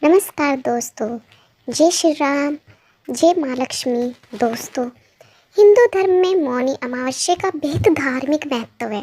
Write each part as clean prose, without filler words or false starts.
नमस्कार दोस्तों, जय श्री राम, जय माँ लक्ष्मी। दोस्तों, हिंदू धर्म में मौनी अमावस्या का बेहद धार्मिक महत्व है।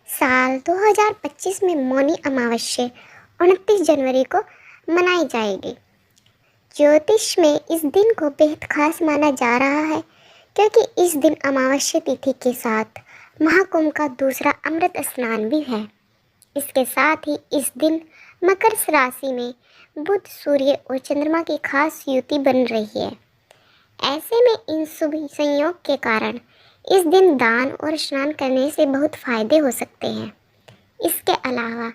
साल 2025 में मौनी अमावस्या 29 जनवरी को मनाई जाएगी। ज्योतिष में इस दिन को बेहद खास माना जा रहा है क्योंकि इस दिन अमावस्या तिथि के साथ महाकुंभ का दूसरा अमृत स्नान भी है। इसके साथ ही इस दिन मकर राशि में बुध, सूर्य और चंद्रमा की खास युति बन रही है। ऐसे में इन शुभ संयोग के कारण इस दिन दान और स्नान करने से बहुत फायदे हो सकते हैं। इसके अलावा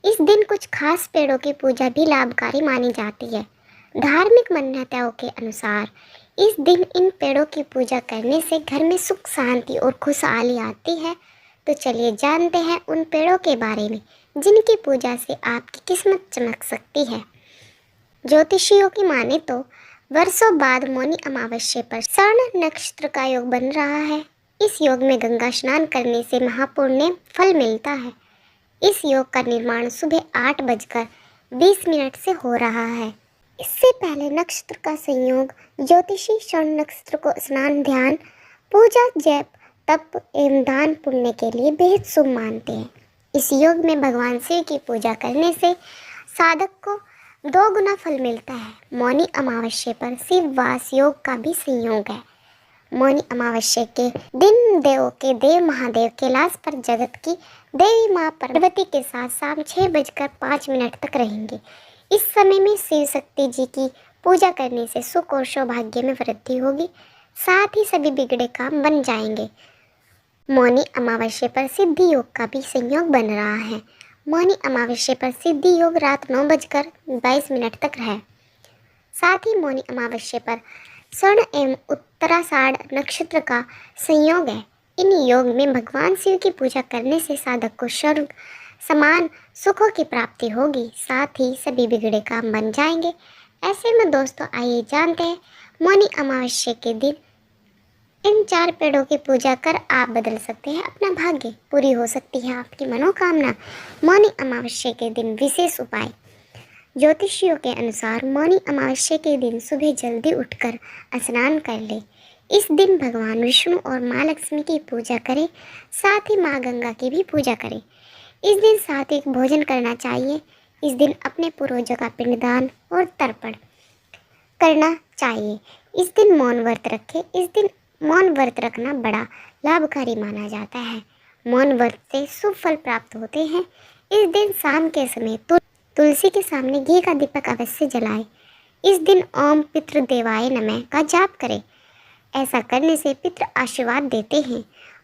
इस दिन कुछ खास पेड़ों की पूजा भी लाभकारी मानी जाती है। धार्मिक मान्यताओं के अनुसार इस दिन इन पेड़ों की पूजा करने से घर में सुख, शांति और खुशहाली आती है। तो चलिए जानते हैं उन पेड़ों के बारे में जिनकी पूजा से आपकी किस्मत चमक सकती है। ज्योतिषियों की माने तो वर्षों बाद मौनी अमावस्या पर स्वर्ण नक्षत्र का योग बन रहा है। इस योग में गंगा स्नान करने से महापुण्य फल मिलता है। इस योग का निर्माण सुबह 8:20 से हो रहा है। इससे पहले नक्षत्र का संयोग ज्योतिषी स्वर्ण नक्षत्र को स्नान, ध्यान, पूजा, जप, तप एवं दान पुण्य के लिए बेहद शुभ मानते हैं। इस योग में भगवान शिव की पूजा करने से साधक को 2 गुना फल मिलता है। मौनी अमावस्या पर शिव वास योग का भी संयोग है। मौनी अमावस्या के दिन देवों के देव महादेव कैलाश पर जगत की देवी माँ पार्वती के साथ शाम 6:05 तक रहेंगे। इस समय में शिव शक्ति जी की पूजा करने से सुख और सौभाग्य में वृद्धि होगी, साथ ही सभी बिगड़े काम बन जाएंगे। मौनी अमावस्या पर सिद्धि योग का भी संयोग बन रहा है। मौनी अमावस्या पर सिद्धि योग रात 9:22 तक है। साथ ही मौनी अमावस्या पर स्वर्ण एवं उत्तराषाढ़ नक्षत्र का संयोग है। इन योग में भगवान शिव की पूजा करने से साधक को स्वर्ग समान सुखों की प्राप्ति होगी, साथ ही सभी बिगड़े काम बन जाएंगे। ऐसे में दोस्तों, आइए जानते हैं मौनी अमावस्या के दिन इन 4 पेड़ों की पूजा कर आप बदल सकते हैं अपना भाग्य, पूरी हो सकती है आपकी मनोकामना। मौनी अमावस्या के दिन विशेष उपाय। ज्योतिषियों के अनुसार मौनी अमावस्या के दिन सुबह जल्दी उठकर स्नान कर ले। इस दिन भगवान विष्णु और माँ लक्ष्मी की पूजा करें, साथ ही माँ गंगा की भी पूजा करें। इस दिन सात्विक भोजन करना चाहिए। इस दिन अपने पूर्वजों का पिंडदान और तर्पण करना चाहिए। इस दिन मौन व्रत रखें। इस दिन मौन व्रत रखना बड़ा लाभकारी माना जाता है। मौन व्रत से शुभ फल प्राप्त होते हैं। इस दिन शाम के समय तुलसी के सामने घी का दीपक अवश्य जलाएं। इस दिन ओम पितृदेवाय नमः का जाप करें। ऐसा करने से पितृ आशीर्वाद देते हैं।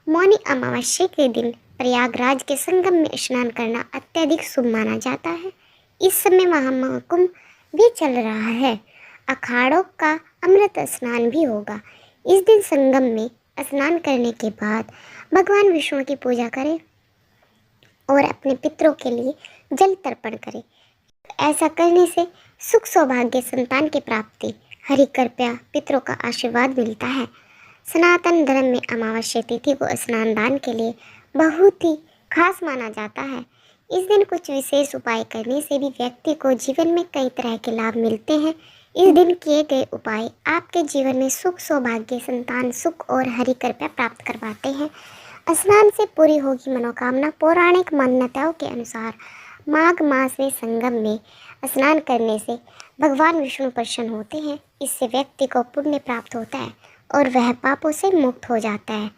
मौनी अमावस्या के दिन प्रयागराज के संगम में स्नान करना अत्यधिक शुभ माना जाता है। इस समय वहाँ महाकुंभ भी चल रहा है। अखाड़ों का अमृत स्नान भी होगा। इस दिन संगम में स्नान करने के बाद भगवान विष्णु की पूजा करें और अपने पितरों के लिए जल तर्पण करें। ऐसा करने से सुख, सौभाग्य, संतान की प्राप्ति, हरि कृपया, पितरों का आशीर्वाद मिलता है। सनातन धर्म में अमावस्या तिथि को स्नान दान के लिए बहुत ही खास माना जाता है। इस दिन कुछ विशेष उपाय करने से भी व्यक्ति को जीवन में कई तरह के लाभ मिलते हैं। इस दिन किए गए उपाय आपके जीवन में सुख, सौभाग्य, संतान सुख और हरि कृपया प्राप्त करवाते हैं। स्नान से पूरी होगी मनोकामना। पौराणिक मान्यताओं के अनुसार माघ मास में संगम में स्नान करने से भगवान विष्णु प्रसन्न होते हैं। इससे व्यक्ति को पुण्य प्राप्त होता है और वह पापों से मुक्त हो जाता है।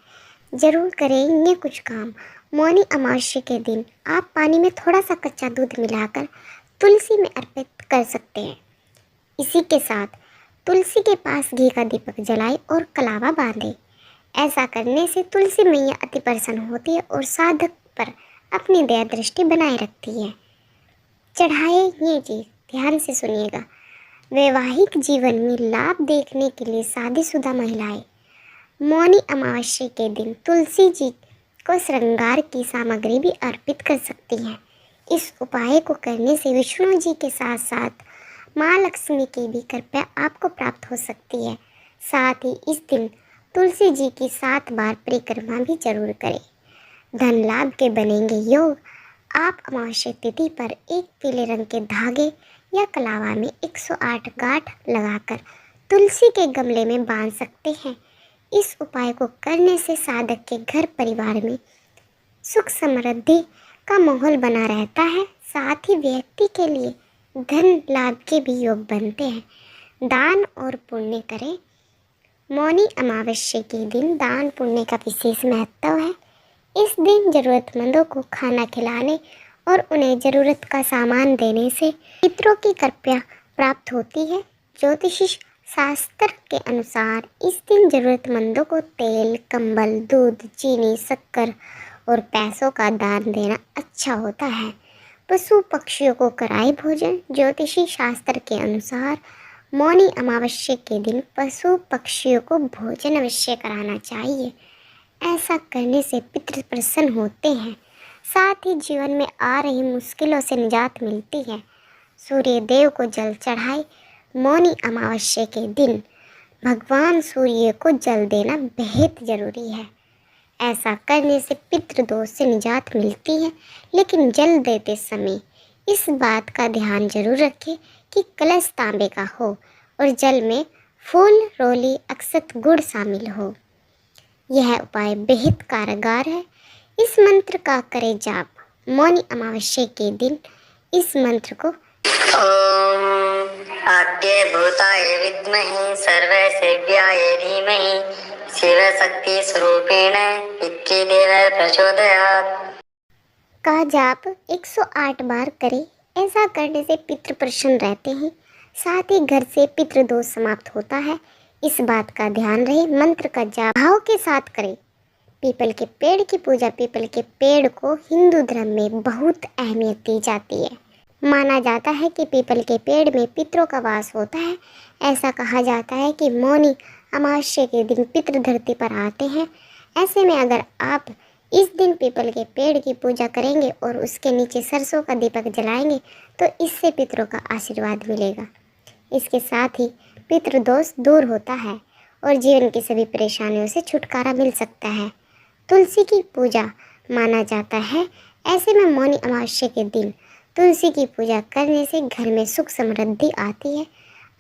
जरूर करें ये कुछ काम। मौनी अमावस्या के दिन आप पानी में थोड़ा सा कच्चा दूध मिलाकर तुलसी में अर्पित कर सकते हैं। इसी के साथ तुलसी के पास घी का दीपक जलाएं और कलावा बांधें। ऐसा करने से तुलसी मैया अति प्रसन्न होती है और साधक पर अपनी दया दृष्टि बनाए रखती है। चढ़ाए ये चीज ध्यान से सुनिएगा। वैवाहिक जीवन में लाभ देखने के लिए शादीशुदा महिलाएं मौनी अमावस्या के दिन तुलसी जी को श्रृंगार की सामग्री भी अर्पित कर सकती हैं। इस उपाय को करने से विष्णु जी के साथ साथ माँ लक्ष्मी की भी कृपया आपको प्राप्त हो सकती है। साथ ही इस दिन तुलसी जी की 7 बार परिक्रमा भी जरूर करें। धन लाभ के बनेंगे योग। आप अमावस्या तिथि पर एक पीले रंग के धागे या कलावा में 108 गांठ लगाकर तुलसी के गमले में बांध सकते हैं। इस उपाय को करने से साधक के घर परिवार में सुख समृद्धि का माहौल बना रहता है। साथ ही व्यक्ति के लिए धन लाभ के भी योग बनते हैं। दान और पुण्य करें। मौनी अमावस्या के दिन दान पुण्य का विशेष महत्व है। इस दिन जरूरतमंदों को खाना खिलाने और उन्हें ज़रूरत का सामान देने से पितरों की कृपा प्राप्त होती है। ज्योतिषी शास्त्र के अनुसार इस दिन ज़रूरतमंदों को तेल, कंबल, दूध, चीनी, शक्कर और पैसों का दान देना अच्छा होता है। पशु पक्षियों को कराए भोजन। ज्योतिषी शास्त्र के अनुसार मौनी अमावस्या के दिन पशु पक्षियों को भोजन अवश्य कराना चाहिए। ऐसा करने से पितृ प्रसन्न होते हैं। साथ ही जीवन में आ रही मुश्किलों से निजात मिलती है। सूर्य देव को जल चढ़ाए। मौनी अमावस्या के दिन भगवान सूर्य को जल देना बेहद जरूरी है। ऐसा करने से पितृदोष से निजात मिलती है। लेकिन जल देते समय इस बात का ध्यान जरूर रखें कि कलश तांबे का हो और जल में फूल, रोली, अक्षत, गुड़ शामिल हो। यह उपाय बेहद कारगर है। इस मंत्र का करें जाप। मौनी अमावस्या के दिन इस मंत्र को ओम आद्य भूताय विद्महे सर्वसिद्ध्याय धीमहि शिवशक्ति स्वरूपेण पितृदेव प्रचोदयात् का जाप 108 बार करें। ऐसा करने से पितृ प्रसन्न रहते हैं। साथ ही घर से पितृ दोष समाप्त होता है। इस बात का ध्यान रहे। मंत्र का जाप भाव के साथ करें। पीपल के पेड़ की पूजा। पीपल के पेड़ को हिंदू धर्म में बहुत अहमियत दी जाती है। माना जाता है कि पीपल के पेड़ में पितरों का वास होता है। ऐसा कहा जाता है कि मौनी अमावस्या के दिन पितृ धरती पर आते हैं। ऐसे में अगर आप इस दिन पीपल के पेड़ की पूजा करेंगे और उसके नीचे सरसों का दीपक जलाएंगे तो इससे पितरों का आशीर्वाद मिलेगा। इसके साथ ही पितृदोष दूर होता है और जीवन की सभी परेशानियों से छुटकारा मिल सकता है। तुलसी की पूजा माना जाता है। ऐसे में मौनी अमावस्या के दिन तुलसी की पूजा करने से घर में सुख समृद्धि आती है।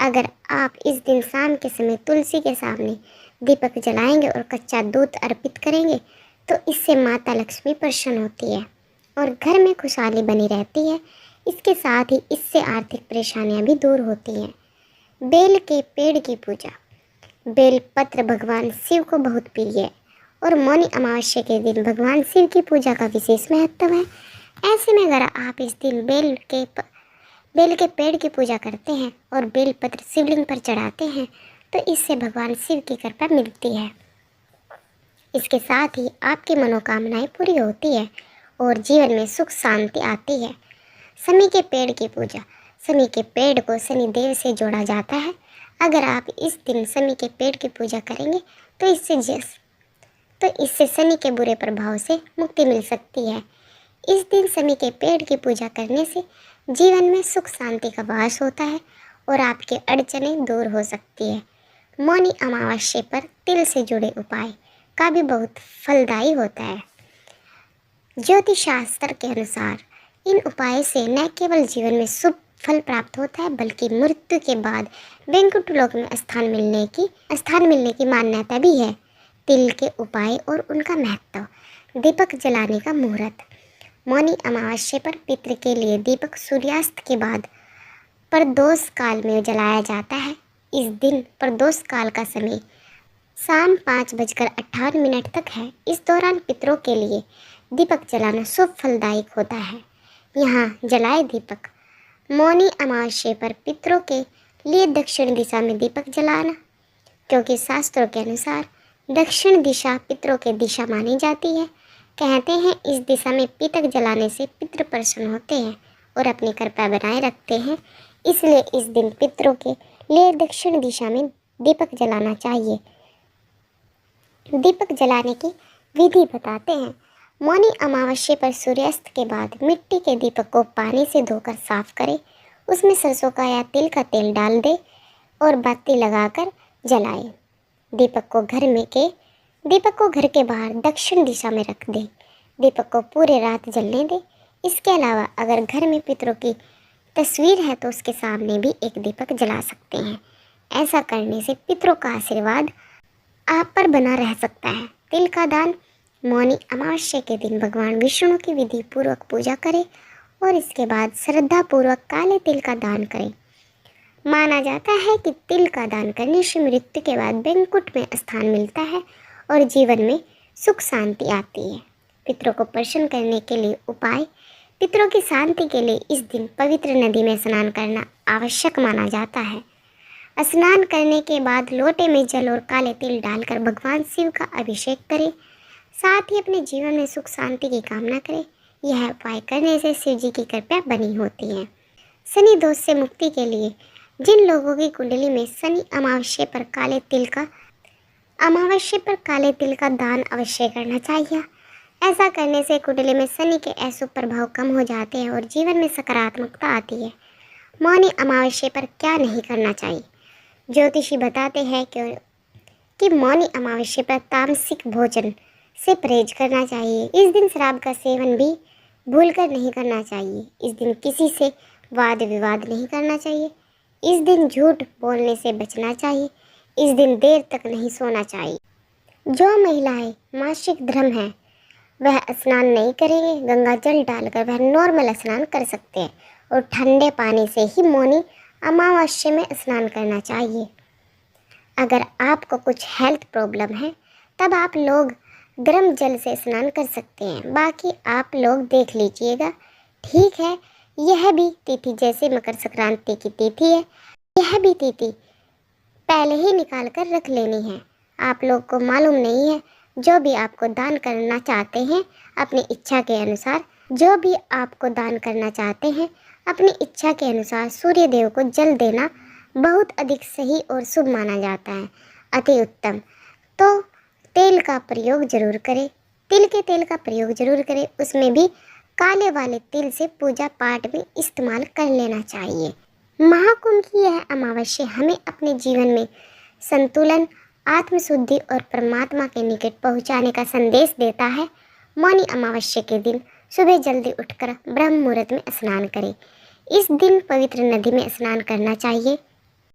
अगर आप इस दिन शाम के समय तुलसी के सामने दीपक जलाएंगे और कच्चा दूध अर्पित करेंगे तो इससे माता लक्ष्मी प्रसन्न होती है और घर में खुशहाली बनी रहती है। इसके साथ ही इससे आर्थिक परेशानियां भी दूर होती हैं। बेल के पेड़ की पूजा। बेल पत्र भगवान शिव को बहुत प्रिय है और मौनी अमावस्या के दिन भगवान शिव की पूजा का विशेष महत्व है। ऐसे में अगर आप इस दिन बेल के पेड़ की पूजा करते हैं और बेल पत्र शिवलिंग पर चढ़ाते हैं तो इससे भगवान शिव की कृपा मिलती है। इसके साथ ही आपकी मनोकामनाएं पूरी होती है और जीवन में सुख शांति आती है। शनि के पेड़ की पूजा। शनि के पेड़ को शनि देव से जोड़ा जाता है। अगर आप इस दिन शनि के पेड़ की पूजा करेंगे तो इससे शनि के बुरे प्रभाव से मुक्ति मिल सकती है। इस दिन शनि के पेड़ की पूजा करने से जीवन में सुख शांति का वास होता है और आपकी अड़चनें दूर हो सकती है। मौनी अमावस्या पर तिल से जुड़े उपाय का भी बहुत फलदायी होता है। ज्योतिष शास्त्र के अनुसार इन उपायों से न केवल जीवन में शुभ फल प्राप्त होता है बल्कि मृत्यु के बाद वैकुंठ लोक में स्थान मिलने की मान्यता भी है। तिल के उपाय और उनका महत्व। दीपक जलाने का मुहूर्त। मौनी अमावस्या पर पितृ के लिए दीपक सूर्यास्त के बाद प्रदोष काल में जलाया जाता है। इस दिन प्रदोष काल का समय शाम 5:58 तक है। इस दौरान पितरों के लिए दीपक जलाना शुभ फलदायक होता है। यहाँ जलाए दीपक। मौनी अमावस्या पर पितरों के लिए दक्षिण दिशा में दीपक जलाना, क्योंकि शास्त्रों के अनुसार दक्षिण दिशा पितरों की दिशा मानी जाती है। कहते हैं इस दिशा में दीपक जलाने से पितृ प्रसन्न होते हैं और अपनी कृपा बनाए रखते हैं। इसलिए इस दिन पितरों के लिए दक्षिण दिशा में दीपक जलाना चाहिए। दीपक जलाने की विधि बताते हैं। मौनी अमावस्या पर सूर्यास्त के बाद मिट्टी के दीपक को पानी से धोकर साफ करें। उसमें सरसों का या तिल का तेल डाल दें और बाती लगाकर जलाएं। दीपक को घर के बाहर दक्षिण दिशा में रख दें। दीपक को पूरे रात जलने दें। इसके अलावा अगर घर में पितरों की तस्वीर है तो उसके सामने भी एक दीपक जला सकते हैं। ऐसा करने से पितरों का आशीर्वाद आप पर बना रह सकता है। तिल का दान। मौनी अमावस्या के दिन भगवान विष्णु की विधि पूर्वक पूजा करें और इसके बाद श्रद्धा पूर्वक काले तिल का दान करें। माना जाता है कि तिल का दान करने से मृत्यु के बाद वैकुंठ में स्थान मिलता है और जीवन में सुख शांति आती है। पितरों को प्रसन्न करने के लिए उपाय। पितरों की शांति के लिए इस दिन पवित्र नदी में स्नान करना आवश्यक माना जाता है। स्नान करने के बाद लोटे में जल और काले तिल डालकर भगवान शिव का अभिषेक करें। साथ ही अपने जीवन में सुख शांति की कामना करें। यह उपाय करने से शिव जी की कृपा बनी होती है। शनि दोष से मुक्ति के लिए जिन लोगों की कुंडली में शनि अमावस्या पर काले तिल का दान अवश्य करना चाहिए। ऐसा करने से कुंडली में शनि के अशुभ प्रभाव कम हो जाते हैं और जीवन में सकारात्मकता आती है। मौनी अमावस्या पर क्या नहीं करना चाहिए। ज्योतिषी बताते हैं कि मौनी अमावस्या पर तामसिक भोजन से परहेज करना चाहिए। इस दिन शराब का सेवन भी भूलकर नहीं करना चाहिए। इस दिन किसी से वाद विवाद नहीं करना चाहिए। इस दिन झूठ बोलने से बचना चाहिए। इस दिन देर तक नहीं सोना चाहिए। जो महिलाएं मासिक धर्म है वह स्नान नहीं करेंगे। गंगा जल डालकर वह नॉर्मल स्नान कर सकते हैं और ठंडे पानी से ही मौनी अमावस्या में स्नान करना चाहिए। अगर आपको कुछ हेल्थ प्रॉब्लम है तब आप लोग गर्म जल से स्नान कर सकते हैं। बाकी आप लोग देख लीजिएगा। ठीक है, यह भी तिथि जैसे मकर संक्रांति की तिथि है, यह भी तिथि पहले ही निकाल कर रख लेनी है। आप लोग को मालूम नहीं है। जो भी आपको दान करना चाहते हैं अपनी इच्छा के अनुसार, अपनी इच्छा के अनुसार सूर्य देव को जल देना बहुत अधिक सही और शुभ माना जाता है। अति उत्तम। तो तेल का प्रयोग जरूर करें। तिल के तेल का प्रयोग जरूर करें। उसमें भी काले वाले तिल से पूजा पाठ में इस्तेमाल कर लेना चाहिए। महाकुंभ की यह अमावस्या हमें अपने जीवन में संतुलन, आत्मशुद्धि और परमात्मा के निकट पहुंचाने का संदेश देता है। मौनी अमावस्या के दिन सुबह जल्दी उठकर ब्रह्म मुहूर्त में स्नान करें। इस दिन पवित्र नदी में स्नान करना चाहिए।